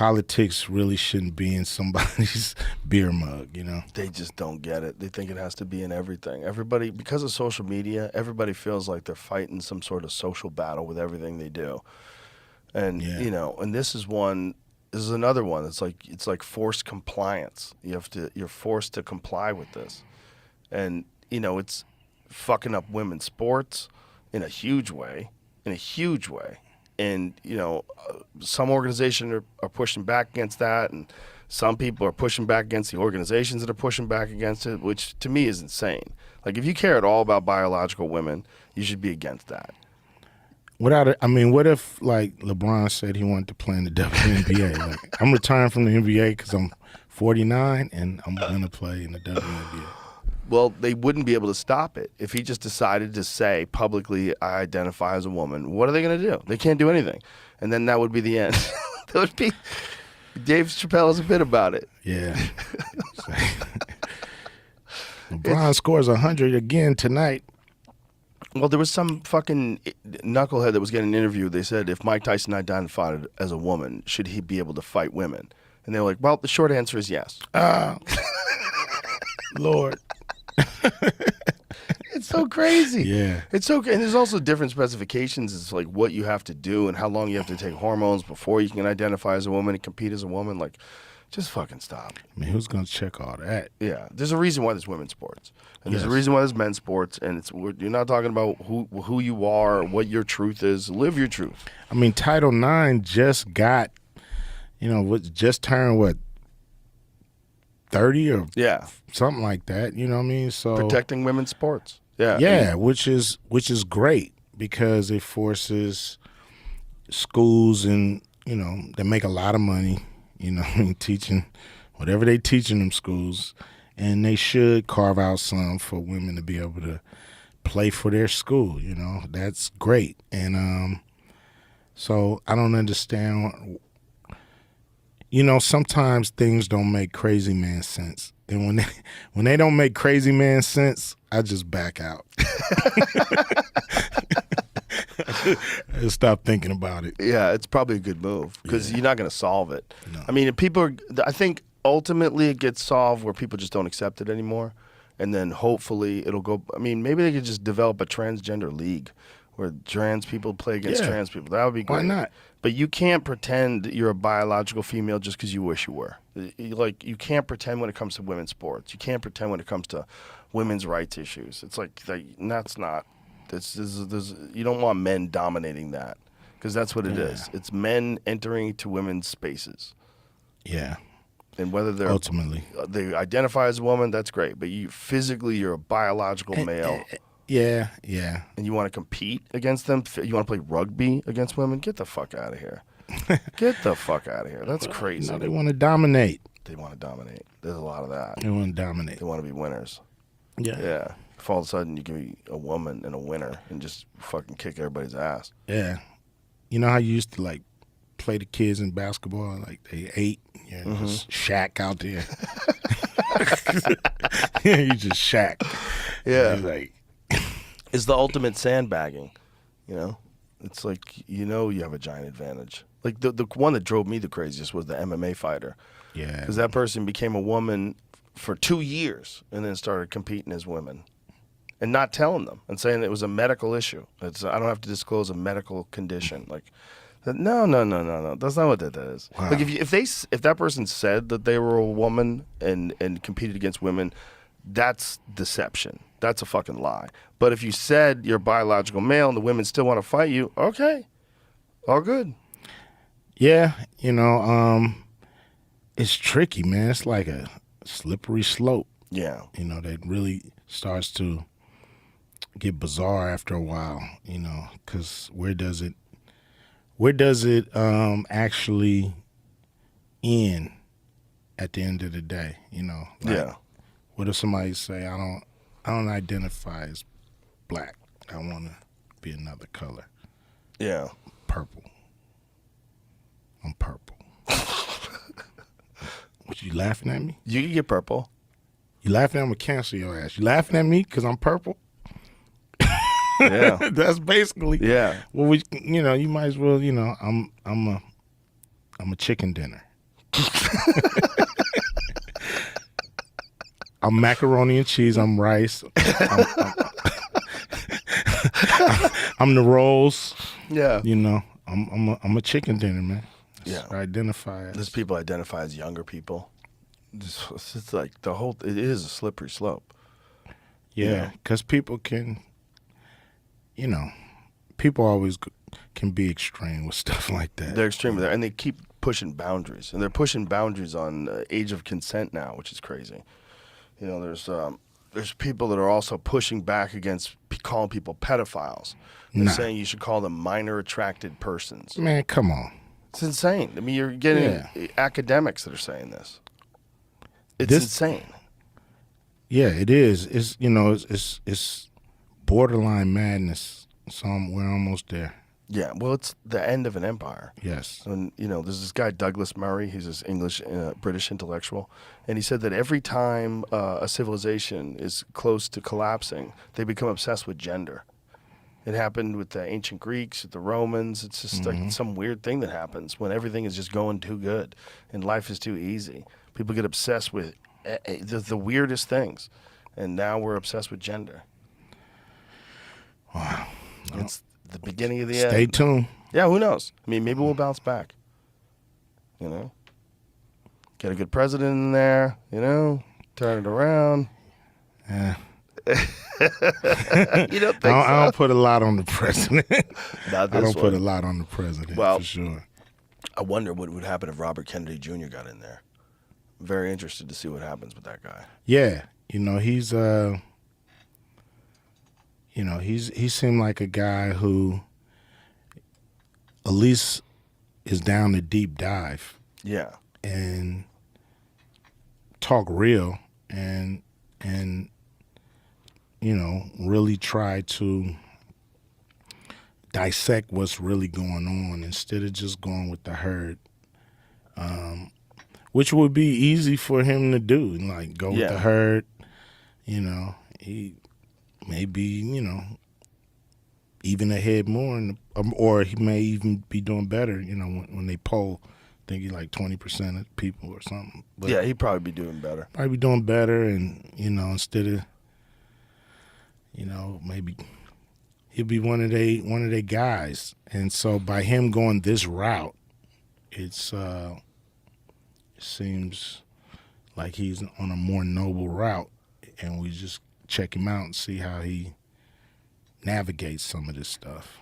politics really shouldn't be in somebody's beer mug, you know? They just don't get it. They think it has to be in everything. Everybody, because of social media, everybody feels like they're fighting some sort of social battle with everything they do. And, Yeah. you know, and this is another one. It's like forced compliance. You're forced to comply with this. And, you know, it's fucking up women's sports in a huge way. And, you know, some organizations are pushing back against that, and some people are pushing back against the organizations that are pushing back against it, which to me is insane. Like, if you care at all about biological women, you should be against that. What if, like, LeBron said he wanted to play in the WNBA? Like, I'm retiring from the NBA because I'm 49, and I'm going to play in the WNBA. Well, they wouldn't be able to stop it. If he just decided to say publicly, I identify as a woman, what are they going to do? They can't do anything. And then that would be the end. That would be Dave Chappelle has a bit about it. Yeah. LeBron scores 100 again tonight. Well, there was some fucking knucklehead that was getting interviewed. They said, if Mike Tyson identified as a woman, should he be able to fight women? And they were like, well, the short answer is yes. Lord. It's so crazy. Yeah. It's so, and there's also different specifications. It's like what you have to do and how long you have to take hormones before you can identify as a woman and compete as a woman. Like, just fucking stop. I mean, who's going to check all that? Yeah. There's a reason why there's women's sports. And Yes. there's a reason why there's men's sports. And you're not talking about who you are or what your truth is. Live your truth. I mean, Title IX just got, just turned, 30 or Yeah. something like that. You know what I mean? So Protecting women's sports. Yeah. Yeah, which is great because it forces schools and that make a lot of money, teaching whatever they teach in them schools, and they should carve out some for women to be able to play for their school. That's great, and so I don't understand. Sometimes things don't make crazy man sense. And when they don't make crazy man sense, I just back out. I just stop thinking about it. Yeah, it's probably a good move because you're not going to solve it. No. I mean, I think ultimately it gets solved where people just don't accept it anymore. And then hopefully it'll go, I mean, maybe they could just develop a transgender league where trans people play against trans people. That would be great. Why not? But you can't pretend you're a biological female just because you wish you were. Like, you can't pretend when it comes to women's sports. You can't pretend when it comes to women's rights issues. It's like that's not. You don't want men dominating that because that's what it is. It's men entering to women's spaces. Yeah. And whether they're ultimately they identify as a woman, that's great. But you're a biological male. Yeah. And you want to compete against them? You want to play rugby against women? Get the fuck out of here. Get the fuck out of here. That's crazy. They want to dominate. They want to dominate. There's a lot of that. They want to dominate. They want to be winners. Yeah. Yeah. If all of a sudden you can be a woman and a winner and just fucking kick everybody's ass. Yeah. You know how you used to, like, play the kids in basketball? Like, they 8. Just Shaq out there. You just Shaq. Yeah. Like, it's the ultimate sandbagging, It's like, you have a giant advantage. Like, the one that drove me the craziest was the MMA fighter. yeah. Because that person became a woman for 2 years and then started competing as women and not telling them and saying it was a medical issue. I don't have to disclose a medical condition. Like, no. That's not what that is. Wow. Like, if that person said that they were a woman and competed against women, that's deception. That's a fucking lie. But if you said you're a biological male and the women still want to fight you, okay, all good. Yeah, it's tricky, man. It's like a slippery slope. Yeah. That really starts to get bizarre after a while, because where does it actually end at the end of the day, Yeah. What if somebody say, I don't identify as black. I want to be another color. Yeah. Purple. I'm purple. What, you laughing at me? You can get purple. You laughing at me? I'm gonna cancel your ass. You laughing at me because I'm purple? Yeah. That's basically. Yeah. Well, you might as well. I'm a chicken dinner. I'm macaroni and cheese. I'm rice. I'm the rolls. Yeah. You know, I'm a chicken dinner, man. Yeah. I identify There's as. people identify as younger people. It's like it is a slippery slope. Yeah, because people can, you know, people always can be extreme with stuff like that. They're extreme with that, and they keep pushing boundaries, and they're pushing boundaries on age of consent now, which is crazy. There's people that are also pushing back against calling people pedophiles. They're saying you should call them minor attracted persons. Man, come on. It's insane. I mean, you're getting academics that are saying this. It's insane. Yeah, it is. It's it's borderline madness. So we're almost there. Yeah, well, it's the end of an empire. Yes. And, there's this guy, Douglas Murray. He's this British intellectual. And he said that every time a civilization is close to collapsing, they become obsessed with gender. It happened with the ancient Greeks, with the Romans. It's just like some weird thing that happens when everything is just going too good and life is too easy. People get obsessed with the weirdest things. And now we're obsessed with gender. Wow. It's the beginning of the end. Stay tuned. Yeah, who knows? I mean, maybe we'll bounce back. Get a good president in there, turn it around. Yeah. You don't think I don't put a lot on the president. Not this I don't put a one. lot on the president, Well, for sure. I wonder what would happen if Robert Kennedy Jr. got in there. Very interested to see what happens with that guy. Yeah, he's he seemed like a guy who at least is down to deep dive. Yeah. And talk real and really try to dissect what's really going on instead of just going with the herd, which would be easy for him to do, like go with the herd. He may be, even ahead more, or he may even be doing better, when they poll. I think he's like 20% of people or something. But yeah, he'd probably be doing better. Probably doing better, and instead of, maybe he'll be one of they guys. And so by him going this route, it seems like he's on a more noble route, and we just check him out and see how he navigates some of this stuff.